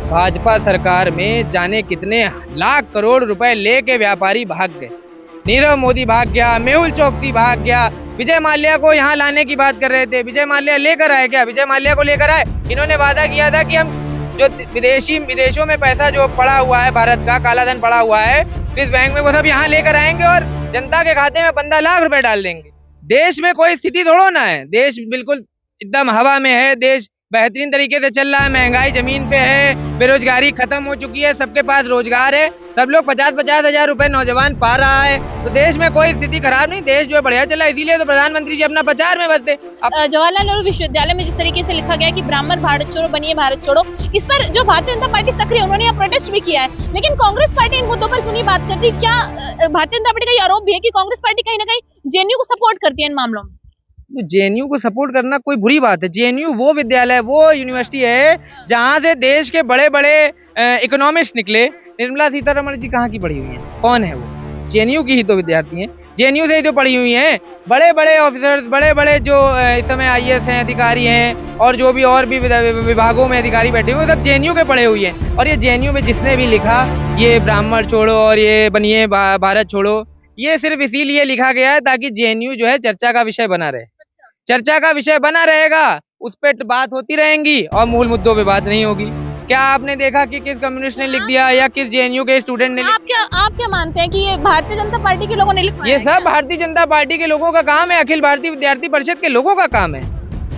भाजपा सरकार में जाने कितने लाख करोड़ रुपए लेके व्यापारी भाग गए। नीरव मोदी भाग गया, मेहुल चोकसी भाग गया, विजय माल्या को यहाँ लाने की बात कर रहे थे। विजय माल्या लेकर आए क्या? विजय माल्या को लेकर आए। इन्होंने वादा किया था कि हम जो विदेशों में पैसा जो पड़ा हुआ है, भारत का काला धन पड़ा हुआ है इस बैंक में, वो सब यहाँ लेकर आएंगे और जनता के खाते में 15 लाख रुपए डाल देंगे। देश में कोई स्थिति थोड़ो ना है, देश बिल्कुल एकदम हवा में है, देश बेहतरीन तरीके से चल रहा है, महंगाई जमीन पे है, बेरोजगारी खत्म हो चुकी है, सबके पास रोजगार है, सब लोग 50-50 हजार रुपए नौजवान पा रहा है। तो देश में कोई स्थिति खराब नहीं, देश जो है बढ़िया चला। इसीलिए तो प्रधानमंत्री जी अपना प्रचार में बसते। जवाहरलाल नेहरू विश्वविद्यालय में जिस तरीके से लिखा गया कि ब्राह्मण भारत छोड़ो बनिए भारत छोड़ो, इस पर जो भारतीय जनता पार्टी सक्रिय, उन्होंने यहाँ प्रोटेस्ट भी किया है, लेकिन कांग्रेस पार्टी इन मुद्दों पर क्यों नहीं बात करती? क्या भारतीय जनता पार्टी का ये आरोप भी है कि कांग्रेस पार्टी कहीं ना कहीं जेएनयू को सपोर्ट करती है इन मामलों में? जेएनयू को सपोर्ट करना कोई बुरी बात है। जेएनयू वो विद्यालय, वो यूनिवर्सिटी है जहाँ से देश के बड़े बड़े इकोनॉमिस्ट निकले। निर्मला सीतारमण जी कहाँ की पढ़ी हुई हैं? कौन है वो? जेएनयू की ही तो विद्यार्थी हैं, जेएनयू से ही तो पढ़ी हुई हैं। बड़े बड़े ऑफिसर्स, बड़े बड़े जो इस समय आईएएस हैं, अधिकारी हैं, और जो भी और भी विभागों में अधिकारी बैठे हुए, सब जेएनयू के पढ़े हुए हैं। और ये जेएनयू में जिसने भी लिखा ये ब्राह्मण छोड़ो और ये बनिए भारत छोड़ो, ये सिर्फ इसीलिए लिखा गया है ताकि जेएनयू जो है चर्चा का विषय बना रहे। चर्चा का विषय बना रहेगा, उस पर बात होती रहेंगी और मूल मुद्दों पे बात नहीं होगी। क्या आपने देखा कि किस कम्युनिस्ट ने लिख दिया या किस जेएनयू के स्टूडेंट ने आप क्या मानते हैं कि ये भारतीय जनता पार्टी के लोगों ने लिखवाया? ये सब भारतीय जनता पार्टी के लोगों का काम है, अखिल भारतीय विद्यार्थी परिषद के लोगों का काम है।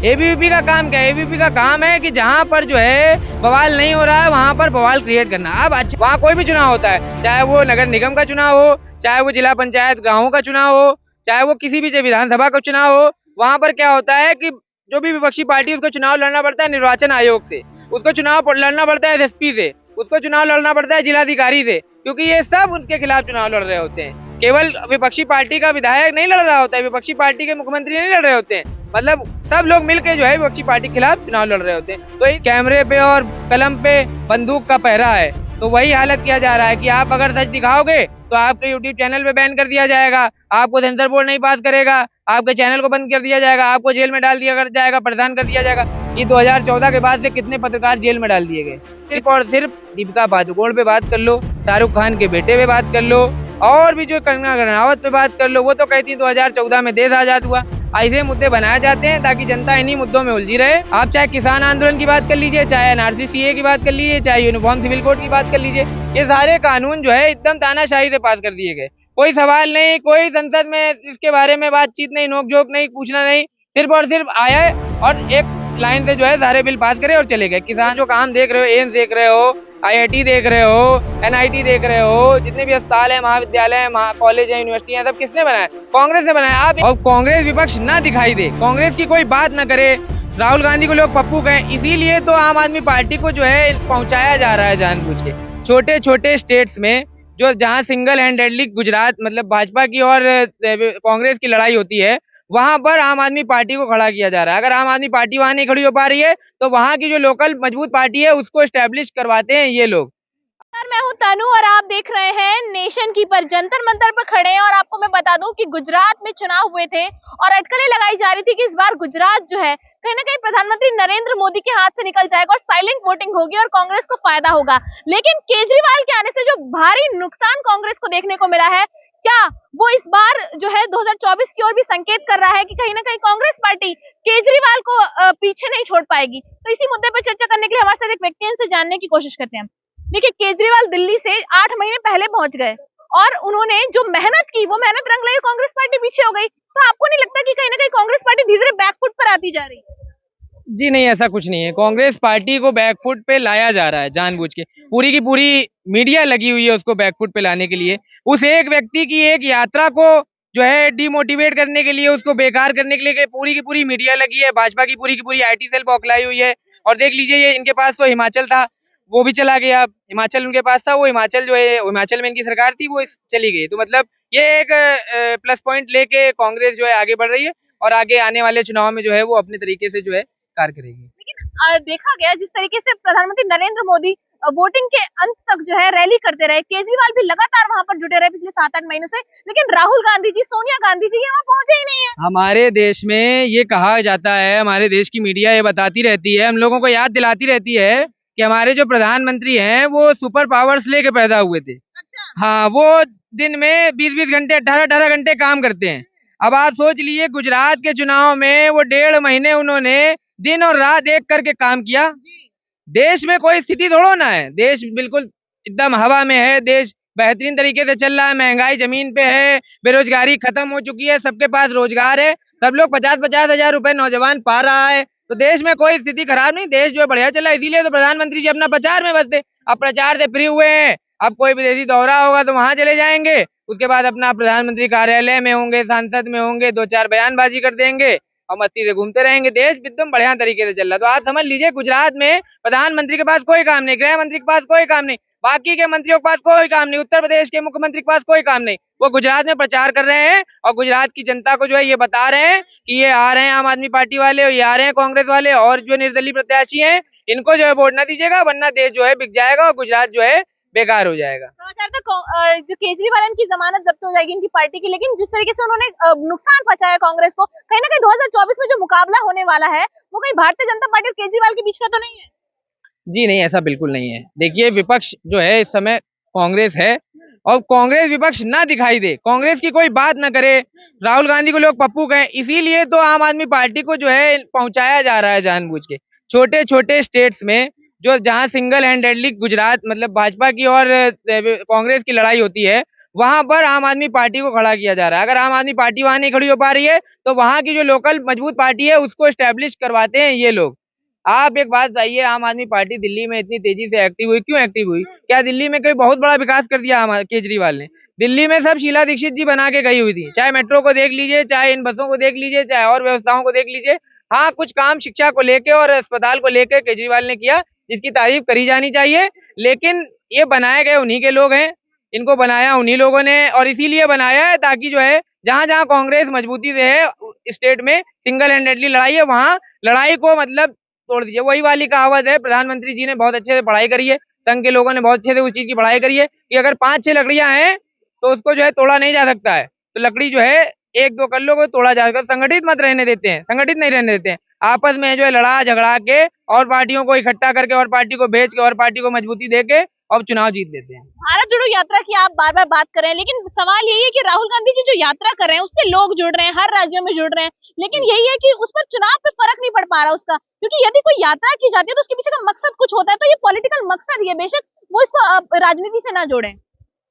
एबीवीपी का काम क्या है? एबीवीपी का काम है कि जहाँ पर जो है बवाल नहीं हो रहा है वहाँ पर बवाल क्रिएट करना। अब अच्छा, वहाँ कोई भी चुनाव होता है, चाहे वो नगर निगम का चुनाव हो, चाहे वो जिला पंचायत गाँव का चुनाव हो, चाहे वो किसी भी विधानसभा का चुनाव हो, वहाँ पर क्या होता है कि जो भी विपक्षी पार्टी, उसको चुनाव लड़ना पड़ता है निर्वाचन आयोग से, उसको चुनाव लड़ना पड़ता है एसएसपी से, उसको चुनाव लड़ना पड़ता है जिलाधिकारी से, क्योंकि ये सब उनके खिलाफ चुनाव लड़ रहे होते हैं। केवल विपक्षी पार्टी का विधायक नहीं लड़ रहा होता है, विपक्षी पार्टी के मुख्यमंत्री नहीं लड़ रहे होते हैं, मतलब सब लोग मिलके जो है विपक्षी पार्टी के खिलाफ चुनाव लड़ रहे होते हैं। तो ये कैमरे पे और कलम पे बंदूक का पहरा है, तो वही हालत किया जा रहा है कि आप अगर सच दिखाओगे तो आपके यूट्यूब चैनल पे बैन कर दिया जाएगा, आपको सेंसर बोर्ड नहीं पास करेगा, आपके चैनल को बंद कर दिया जाएगा, आपको जेल में डाल दिया जाएगा, प्रदान कर दिया जाएगा। ये 2014 के बाद से कितने पत्रकार जेल में डाल दिए गए, सिर्फ और सिर्फ दीपिका पादुकोण पे बात कर लो, शाहरुख खान के बेटे पे बात कर लो, और भी जो कंगना रनावत पे बात कर लो, वो तो कहती है 2014 में देश आजाद हुआ। ऐसे मुद्दे बनाए जाते हैं ताकि जनता इन्हीं मुद्दों में उलझी रहे। आप चाहे किसान आंदोलन की बात कर लीजिए, चाहे एनआरसी सीए की बात कर लीजिए, चाहे यूनिफॉर्म सिविल कोड की बात कर लीजिए, ये सारे कानून जो है एकदम तानाशाही से पास कर दिए गए। कोई सवाल नहीं, कोई संसद में इसके बारे में बातचीत नहीं, नोकझोंक नहीं, पूछना नहीं, सिर्फ और सिर्फ आया और एक लाइन से जो है सारे बिल पास करे और चले गए। किसान जो काम देख रहे हो, एम्स देख रहे हो, आईआईटी देख रहे हो, एनआईटी देख रहे हो, जितने भी अस्पताल है, महाविद्यालय है, कॉलेज है, यूनिवर्सिटी है, सब किसने बनाया? कांग्रेस ने बनाया। आप और कांग्रेस विपक्ष ना दिखाई दे, कांग्रेस की कोई बात ना करे, राहुल गांधी को लोग पप्पू कहें, इसीलिए तो आम आदमी पार्टी को जो है पहुंचाया जा रहा है जानबूझ के। छोटे छोटे स्टेट्स में जो जहां सिंगल हैंडेडली गुजरात मतलब भाजपा की और कांग्रेस की लड़ाई होती है, वहां पर आम आदमी पार्टी को खड़ा किया जा रहा है। अगर आम आदमी पार्टी वहां नहीं खड़ी हो पा रही है तो वहां की जो लोकल मजबूत पार्टी है उसको एस्टेब्लिश करवाते हैं ये लोग। मैं हूं तनु और आप देख रहे हैं नेशन कीपर। जंतर मंतर पर खड़े हैं और आपको मैं बता दूं कि गुजरात में चुनाव हुए थे और अटकलें लगाई जा रही थी कि इस बार गुजरात जो है कहीं ना कहीं प्रधानमंत्री नरेंद्र मोदी के हाथ से निकल जाएगा और साइलेंट वोटिंग होगी और कांग्रेस को फायदा होगा। लेकिन केजरीवाल के आने से जो भारी नुकसान कांग्रेस को देखने को मिला है, क्या वो इस बार जो है 2024 की ओर भी संकेत कर रहा है कि कहीं ना कहीं कांग्रेस पार्टी केजरीवाल को पीछे नहीं छोड़ पाएगी? तो इसी मुद्दे पर चर्चा करने के लिए हमारे साथ एक व्यक्ति से जानने की कोशिश करते हैं। देखिए, केजरीवाल दिल्ली से 8 महीने पहले पहुंच गए और उन्होंने जो मेहनत की वो मेहनत रंग लाई, कांग्रेस पार्टी पीछे हो गई। तो आपको नहीं लगता कि कहीं ना कहीं कांग्रेस पार्टी धीरे धीरे बैकफुट पर आती जा रही है? जी नहीं, ऐसा कुछ नहीं है। कांग्रेस पार्टी को बैकफुट पे लाया जा रहा है जानबूझ के। पूरी की पूरी मीडिया लगी हुई है उसको बैकफुट पे लाने के लिए। उस एक व्यक्ति की एक यात्रा को जो है डिमोटिवेट करने के लिए, उसको बेकार करने के लिए पूरी की पूरी मीडिया लगी है। भाजपा की पूरी आईटी सेल बौखलाई हुई है। और देख लीजिए, ये इनके पास तो हिमाचल था, वो भी चला गया। हिमाचल उनके पास था, वो हिमाचल जो है, हिमाचल में इनकी सरकार थी, वो चली गई। तो मतलब ये एक प्लस पॉइंट लेके कांग्रेस जो है आगे बढ़ रही है और आगे आने वाले चुनाव में जो है वो अपने तरीके से जो है कार्य करेगी। लेकिन देखा गया जिस तरीके से प्रधानमंत्री नरेंद्र मोदी वोटिंग के अंत तक जो है रैली करते रहे, केजरीवाल भी लगातार वहां पर जुटे रहे पिछले 7-8 महीनों से, लेकिन राहुल गांधी जी, सोनिया गांधी जी वहां पहुंचे ही नहीं है। हमारे देश में ये कहा जाता है, हमारे देश की मीडिया ये बताती रहती है, हम लोगों को याद दिलाती रहती है कि हमारे जो प्रधानमंत्री हैं वो सुपर पावर्स लेके पैदा हुए थे। अच्छा। हाँ, वो दिन में 20-20 घंटे 18-18 घंटे काम करते हैं। अब आप सोच लीजिए गुजरात के चुनाव में वो 1.5 महीने उन्होंने दिन और रात एक करके काम किया। देश में कोई स्थिति थोड़ो ना है, देश बिल्कुल एकदम हवा में है, देश बेहतरीन तरीके से चल रहा है, महंगाई जमीन पे है, बेरोजगारी खत्म हो चुकी है, सबके पास रोजगार है, सब लोग 50-50 हजार रुपए नौजवान पा रहा है, तो देश में कोई स्थिति खराब नहीं, देश जो है बढ़िया चला। इसीलिए तो प्रधानमंत्री जी अपना प्रचार में बसते, अब प्रचार से फ्री हुए हैं, अब कोई विदेशी दौरा होगा तो वहां चले जाएंगे, उसके बाद अपना प्रधानमंत्री कार्यालय में होंगे, संसद में होंगे, 2-4 बयानबाजी कर देंगे और मस्ती से घूमते रहेंगे। देश एकदम बढ़िया तरीके से चल रहा है। तो आप समझ लीजिए गुजरात में प्रधानमंत्री के पास कोई काम नहीं, गृह मंत्री के पास कोई काम नहीं, बाकी के मंत्रियों के पास कोई काम नहीं, उत्तर प्रदेश के मुख्यमंत्री के पास कोई काम नहीं, वो गुजरात में प्रचार कर रहे हैं और गुजरात की जनता को जो है ये बता रहे हैं कि ये आ रहे हैं आम आदमी पार्टी वाले, ये आ रहे हैं कांग्रेस वाले और जो निर्दलीय प्रत्याशी हैं इनको जो है वोट ना दीजिएगा, वरना देश जो है बिक जाएगा और गुजरात जो है बेकार हो जाएगा। समाचार तक जो केजरीवाल की जमानत जब्त हो जाएगी इनकी पार्टी की, लेकिन जिस तरीके से उन्होंने नुकसान पहुंचाया कांग्रेस को, कहीं ना कहीं 2024 में जो मुकाबला होने वाला है वो कहीं भारतीय जनता पार्टी और केजरीवाल के बीच का तो नहीं है? जी नहीं, ऐसा बिल्कुल नहीं है। देखिए विपक्ष जो है इस समय कांग्रेस है और कांग्रेस विपक्ष ना दिखाई दे, कांग्रेस की कोई बात ना करे, राहुल गांधी को लोग पप्पू कहें, इसीलिए तो आम आदमी पार्टी को जो है पहुंचाया जा रहा है जानबूझ के। छोटे छोटे स्टेट्स में जो जहां सिंगल हैंडेडली गुजरात मतलब भाजपा की और कांग्रेस की लड़ाई होती है, वहां पर आम आदमी पार्टी को खड़ा किया जा रहा है। अगर आम आदमी पार्टी वहां नहीं खड़ी हो पा रही है तो वहां की जो लोकल मजबूत पार्टी है उसको एस्टेब्लिश करवाते हैं ये लोग। आप एक बात बताइए, आम आदमी पार्टी दिल्ली में इतनी तेजी से एक्टिव हुई, क्यों एक्टिव हुई? क्या दिल्ली में कोई बहुत बड़ा विकास कर दिया केजरीवाल ने? दिल्ली में सब शीला दीक्षित जी बना के गई हुई थी, चाहे मेट्रो को देख लीजिए, चाहे इन बसों को देख लीजिए, चाहे और व्यवस्थाओं को देख लीजिए। हाँ, कुछ काम शिक्षा को लेके और अस्पताल को लेके केजरीवाल ने किया, जिसकी तारीफ करी जानी चाहिए, लेकिन ये बनाए गए उन्हीं के लोग हैं, इनको बनाया उन्हीं लोगों ने और इसीलिए बनाया है ताकि जो है जहां जहां कांग्रेस मजबूती से है स्टेट में सिंगल हैंडेडली लड़ाई है, वहां लड़ाई को मतलब तोड़ दीजिए। वही वाली कहावत है, प्रधानमंत्री जी ने बहुत अच्छे से पढ़ाई करी है, संघ के लोगों ने बहुत अच्छे से उस चीज की पढ़ाई करी है कि अगर 5-6 लकड़ियां हैं तो उसको जो है तोड़ा नहीं जा सकता है, तो लकड़ी जो है 1-2 कर लो को तोड़ा जा सकता है। संगठित मत रहने देते हैं, संगठित नहीं रहने देते हैं, आपस में जो है लड़ा झगड़ा के और पार्टियों को इकट्ठा करके और पार्टी को भेज के और पार्टी को मजबूती दे के और चुनाव जीत लेते हैं। भारत जोड़ो यात्रा की आप बार बार बात कर रहे हैं, लेकिन सवाल यही है कि राहुल गांधी जी जो यात्रा कर रहे हैं उससे लोग जुड़ रहे हैं, हर राज्यों में जुड़ रहे हैं, लेकिन यही है कि उस पर चुनाव पे फर्क नहीं पड़ पा रहा उसका, क्योंकि यदि कोई यात्रा की जाती है तो उसके पीछे का मकसद कुछ होता है, तो ये पॉलिटिकल मकसद ही है, बेशक वो इसको राजनीति से ना जोड़े।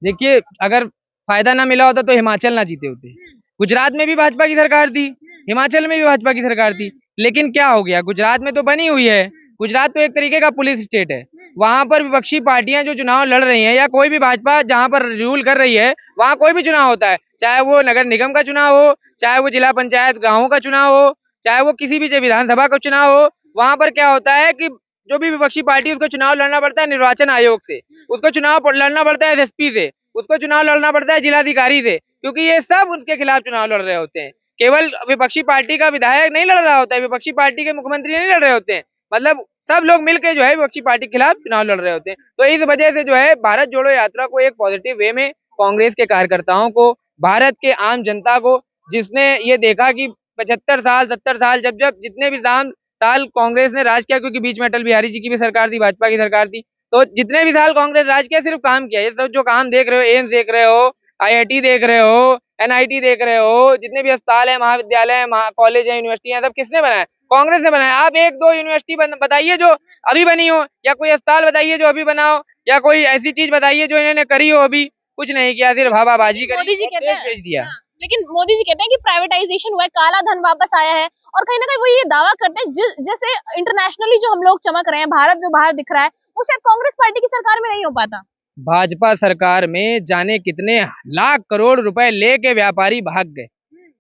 देखिए अगर फायदा ना मिला होता तो हिमाचल ना जीते होते, गुजरात में भी भाजपा की सरकार थी, हिमाचल में भी भाजपा की सरकार थी, लेकिन क्या हो गया, गुजरात में तो बनी हुई है, गुजरात तो एक तरीके का पुलिस स्टेट है, वहां पर विपक्षी पार्टियां जो चुनाव लड़ रही हैं या कोई भी भाजपा जहां पर रूल कर रही है वहां कोई भी चुनाव होता है, चाहे वो नगर निगम का चुनाव हो, चाहे वो जिला पंचायत गाँव का चुनाव हो, चाहे वो किसी भी विधानसभा का चुनाव हो, वहां पर क्या होता है कि जो भी विपक्षी पार्टी उसको चुनाव लड़ना पड़ता है निर्वाचन आयोग से, उसको चुनाव लड़ना पड़ता है एसएसपी से, उसको चुनाव लड़ना पड़ता है जिलाधिकारी से, क्योंकि ये सब उनके खिलाफ चुनाव लड़ रहे होते हैं। केवल विपक्षी पार्टी का विधायक नहीं लड़ रहा होता है, विपक्षी पार्टी के मुख्यमंत्री नहीं लड़ रहे होते हैं, मतलब सब लोग मिलकर जो है विपक्षी पार्टी के खिलाफ चुनाव लड़ रहे होते हैं। तो इस वजह से जो है भारत जोड़ो यात्रा को एक पॉजिटिव वे में कांग्रेस के कार्यकर्ताओं को, भारत के आम जनता को, जिसने ये देखा कि 75 साल 70 साल जब जब जितने भी साल कांग्रेस ने राज किया, क्योंकि बीच में अटल बिहारी जी की भी सरकार थी, भाजपा की सरकार थी, तो जितने भी साल कांग्रेस राज किया सिर्फ काम किया, ये सब जो काम देख रहे हो, एम्स देख रहे हो, आईआईटी देख रहे हो, एनआईटी देख रहे हो, जितने भी अस्पताल है, महाविद्यालय है, कॉलेज है, यूनिवर्सिटी है, सब किसने बनाया? कांग्रेस ने बनाया। आप 1-2 यूनिवर्सिटी बताइए जो अभी बनी हो, या कोई अस्पताल बताइए जो अभी बनाओ, या कोई ऐसी चीज बताइए जो इन्होंने करी हो, अभी कुछ नहीं किया, सिर्फ हवाबाजी करी, मोदी जी कहते हैं भेज दिया। लेकिन मोदी जी कहते हैं कि प्राइवेटाइजेशन हुआ है, काला धन वापस आया है, और कहीं ना कहीं वो ये दावा करते हैं जैसे इंटरनेशनली जो हम लोग चमक रहे हैं, भारत जो बाहर दिख रहा है वो शायद कांग्रेस पार्टी की सरकार में नहीं हो पाता। भाजपा सरकार में जाने कितने लाख करोड़ रुपए लेके व्यापारी भाग गए,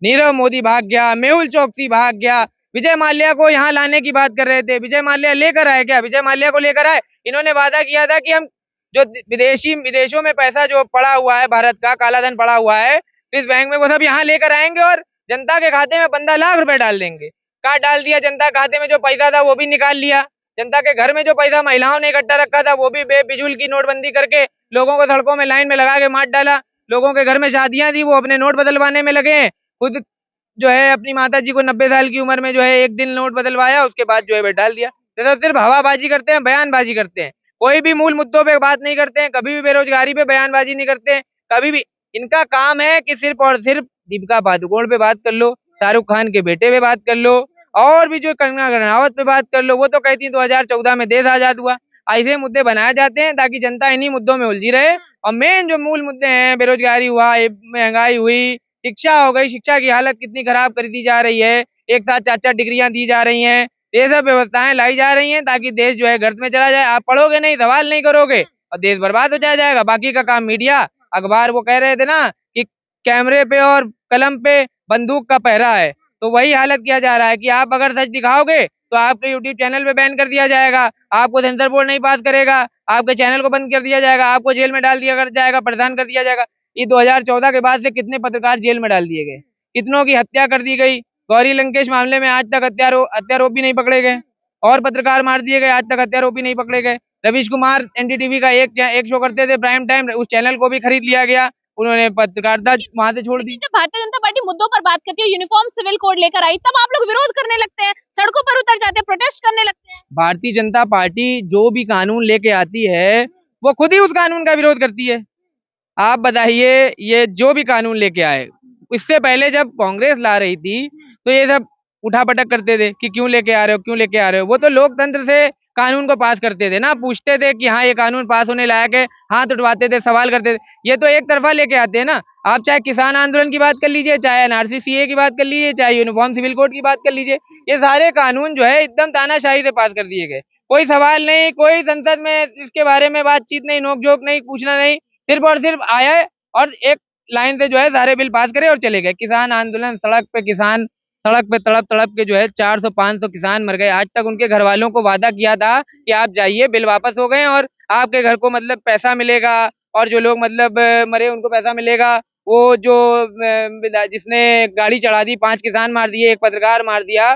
नीरव मोदी भाग गया, मेहुल चोकसी भाग गया, विजय माल्या को यहाँ लाने की बात कर रहे थे, विजय माल्या लेकर आए क्या? विजय माल्या को लेकर आए, इन्होंने वादा किया था कि हम जो विदेशों में पैसा जो पड़ा हुआ है, भारत का काला धन पड़ा हुआ है इस बैंक में, वो सब यहाँ लेकर आएंगे और जनता के खाते में 15 लाख रुपए डाल देंगे। कहाँ डाल दिया? जनता के खाते में जो पैसा था वो भी निकाल लिया, जनता के घर में जो पैसा महिलाओं ने इकट्ठा रखा था वो भी बेफिजूल की नोटबंदी करके लोगों को सड़कों में लाइन में लगा के मार डाला, लोगों के घर में शादियां थी वो अपने नोट बदलवाने में लगे हैं, खुद जो है अपनी माता जी को 90 साल की उम्र में जो है एक दिन नोट बदलवाया, उसके बाद जो है डाल दिया। तो सिर्फ हवाबाजी करते हैं, बयानबाजी करते हैं, कोई भी मूल मुद्दों पे बात नहीं करते हैं, कभी भी बेरोजगारी पे बयानबाजी नहीं करते हैं, कभी भी। इनका काम है कि सिर्फ और सिर्फ दीपिका पादुकोण पे बात कर लो, शाहरुख खान के बेटे पे बात कर लो, और भी जो कंगना रनावत पे बात कर लो। वो तो कहती है 2014 में देश आजाद हुआ। ऐसे मुद्दे बनाए जाते हैं ताकि जनता इन्हीं मुद्दों में उलझी रहे। और मेन जो मूल मुद्दे हैं, बेरोजगारी हुआ, महंगाई हुई, शिक्षा हो गई, शिक्षा की हालत कितनी खराब कर दी जा रही है, एक साथ 4-4 डिग्रियां दी जा रही हैं, ये सब व्यवस्थाएं लाई जा रही हैं ताकि देश जो है गर्त में चला जाए। आप पढ़ोगे नहीं, सवाल नहीं करोगे और देश बर्बाद हो जाएगा। बाकी का काम मीडिया, अखबार, वो कह रहे थे ना कि कैमरे पे और कलम पे बंदूक का पहरा है, तो वही हालत किया जा रहा है कि आप अगर सच दिखाओगे तो आपके यूट्यूब चैनल पे बैन कर दिया जाएगा, आपको सेंसर बोर्ड नहीं पास करेगा, आपके चैनल को बंद कर दिया जाएगा, आपको जेल में डाल दिया जाएगा, परेशान कर दिया जाएगा। ये 2014 के बाद से कितने पत्रकार जेल में डाल दिए गए, कितनों की हत्या कर दी गई। गौरी लंकेश मामले में आज तक हत्यारोपी नहीं पकड़े गए, और पत्रकार मार दिए गए, आज तक हत्यारोपी नहीं पकड़े गए। रवीश कुमार एनडीटीवी का एक शो करते थे प्राइम टाइम, उस चैनल को भी खरीद लिया गया, उन्होंने पत्रकारिता वहां से छोड़ दी। जब भारतीय जनता पार्टी मुद्दों पर बात करती है, यूनिफॉर्म सिविल कोड लेकर आई, तब आप लोग विरोध करने लगते हैं, सड़कों पर उतर जाते हैं, प्रोटेस्ट करने लगते हैं। भारतीय जनता पार्टी जो भी कानून लेके आती है वो खुद ही उस कानून का विरोध करती है। आप बताइए, ये जो भी कानून लेके आए, इससे पहले जब कांग्रेस ला रही थी तो ये सब उठापटक करते थे कि क्यों लेके आ रहे हो, क्यों लेके आ रहे हो। वो तो लोकतंत्र से कानून को पास करते थे ना, पूछते थे कि हाँ ये कानून पास होने लायक है, हाथ उठवाते थे, सवाल करते थे। ये तो एक तरफा लेके आते हैं ना। आप चाहे किसान आंदोलन की बात कर लीजिए, चाहे एनआरसी सीए की बात कर लीजिए, चाहे यूनिफॉर्म सिविल कोड की बात कर लीजिए, ये सारे कानून जो है एकदम तानाशाही से पास कर दिए गए। कोई सवाल नहीं, कोई संसद में इसके बारे में बातचीत नहीं, नोकझोंक नहीं, पूछना नहीं, सिर्फ और सिर्फ आया और एक लाइन से जो है सारे बिल पास करे और चले गए। किसान आंदोलन, किसान सड़क पे तड़प तड़प के जो है 400-500 किसान मर गए। आज तक उनके घर वालों को वादा किया था कि आप जाइए, बिल वापस हो गए और आपके घर को मतलब पैसा मिलेगा, और जो लोग मतलब मरे उनको पैसा मिलेगा। वो जो जिसने गाड़ी चढ़ा दी, 5 किसान मार दिए, एक पत्रकार मार दिया,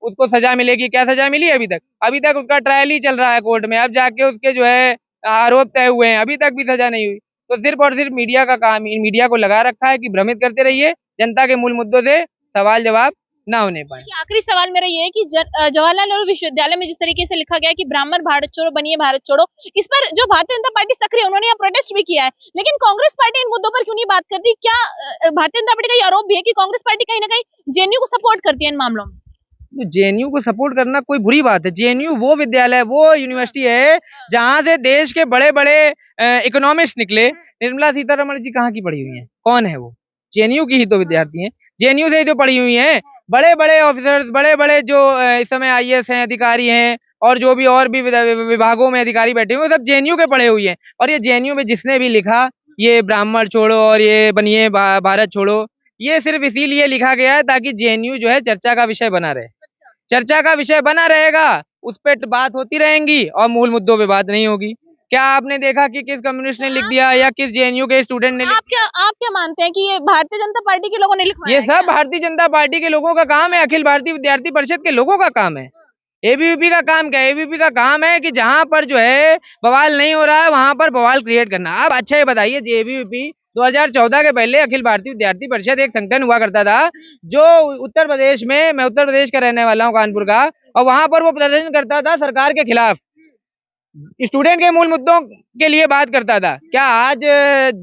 उसको सजा मिलेगी। क्या सजा मिली अभी तक? अभी तक उसका ट्रायल ही चल रहा है कोर्ट में, अब जाके उसके जो है आरोप तय हुए हैं, अभी तक भी सजा नहीं हुई। तो सिर्फ और सिर्फ मीडिया का काम, मीडिया को लगा रखा है कि भ्रमित करते रहिए, जनता के मूल मुद्दों से सवाल जवाब ना होने पाए। आखिरी सवाल मेरा ये है कि जवाहरलाल नेहरू विश्वविद्यालय में जिस तरीके से लिखा गया है कि ब्राह्मण भारत छोड़ो, बनिए भारत छोड़ो, इस पर जो भारतीय जनता पार्टी सक्रिय है, उन्होंने यहाँ प्रोटेस्ट भी किया है, लेकिन कांग्रेस पार्टी इन मुद्दों पर क्यों नहीं बात करती? क्या भारतीय जनता पार्टी का ये आरोप भी है कि कांग्रेस पार्टी कहीं ना कहीं जेएनयू को सपोर्ट करती है इन मामलों में? तो जेएनयू को सपोर्ट करना कोई बुरी बात है? जेएनयू वो विद्यालय, वो यूनिवर्सिटी है जहां से देश के बड़े बड़े इकोनॉमिस्ट निकले। निर्मला सीतारमण जी कहाँ की पढ़ी हुई हैं? कौन है वो? जेएनयू की ही तो विद्यार्थी हैं, जेएनयू से ही तो पढ़ी हुई हैं। बड़े बड़े ऑफिसर्स, बड़े बड़े जो इस समय आईएएस हैं, अधिकारी हैं, और जो भी और भी विभागों में अधिकारी बैठे हुए, सब जेएनयू के पढ़े हुए हैं। और ये जेएनयू में जिसने भी लिखा ये ब्राह्मण छोड़ो और ये बनिए भारत छोड़ो, ये सिर्फ इसीलिए लिखा गया है ताकि जेएनयू जो है चर्चा का विषय बना रहे। चर्चा का विषय बना रहेगा, उस पर बात होती रहेंगी और मूल मुद्दों पे बात नहीं होगी। क्या आपने देखा कि किस कम्युनिस्ट ने लिख दिया या किस जेएनयू के स्टूडेंट ने आप क्या मानते हैं कि ये भारतीय जनता पार्टी के लोगों ने लिखवाया ये है सब क्या? भारतीय जनता पार्टी के लोगों का काम है, अखिल भारतीय विद्यार्थी परिषद के लोगों का काम है। एबीवीपी का काम क्या है? एबीवीपी का काम है कि जहां पर जो है बवाल नहीं हो रहा है वहां पर बवाल क्रिएट करना। अब अच्छा ये बताइए, एबीवीपी 2014 के पहले अखिल भारतीय विद्यार्थी परिषद एक संगठन हुआ करता था जो उत्तर प्रदेश में, मैं उत्तर प्रदेश का रहने वाला हूँ, कानपुर का, और वहां पर वो प्रदर्शन करता था सरकार के खिलाफ, स्टूडेंट के मूल मुद्दों के लिए बात करता था। क्या आज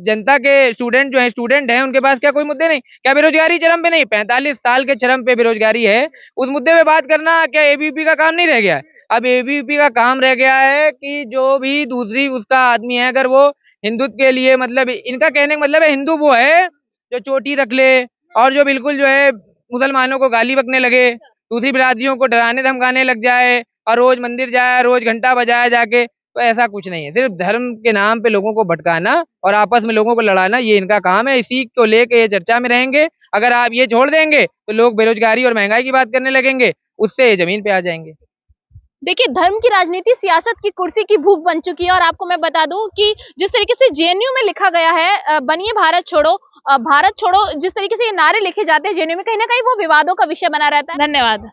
जनता के स्टूडेंट हैं उनके पास क्या कोई मुद्दे नहीं? क्या बेरोजगारी चरम पे नहीं? 45 साल के चरम पे बेरोजगारी है, उस मुद्दे पे बात करना क्या एबीवीपी का काम नहीं रह गया है? अब एबीवीपी का काम रह गया है कि जो भी दूसरी उसका आदमी है, अगर वो हिंदुत्व के लिए, मतलब इनका कहने का मतलब है हिंदू वो है जो चोटी रख ले और जो बिल्कुल जो है मुसलमानों को गाली बकने लगे, दूसरी बिरादरियों को डराने धमकाने लग जाए और रोज मंदिर जाए, रोज घंटा बजाया जाके। तो ऐसा कुछ नहीं है, सिर्फ धर्म के नाम पे लोगों को भटकाना और आपस में लोगों को लड़ाना, ये इनका काम है। इसी को लेके ये चर्चा में रहेंगे। अगर आप ये छोड़ देंगे तो लोग बेरोजगारी और महंगाई की बात करने लगेंगे, उससे जमीन पे आ जाएंगे। देखिए, धर्म की राजनीति सियासत की कुर्सी की भूख बन चुकी है, और आपको मैं बता दूं कि जिस तरीके से जेएनयू में लिखा गया है बनिए भारत छोड़ो, जिस तरीके से ये नारे लिखे जाते हैं जेएनयू में, कहीं ना कहीं वो विवादों का विषय बना रहता है। धन्यवाद।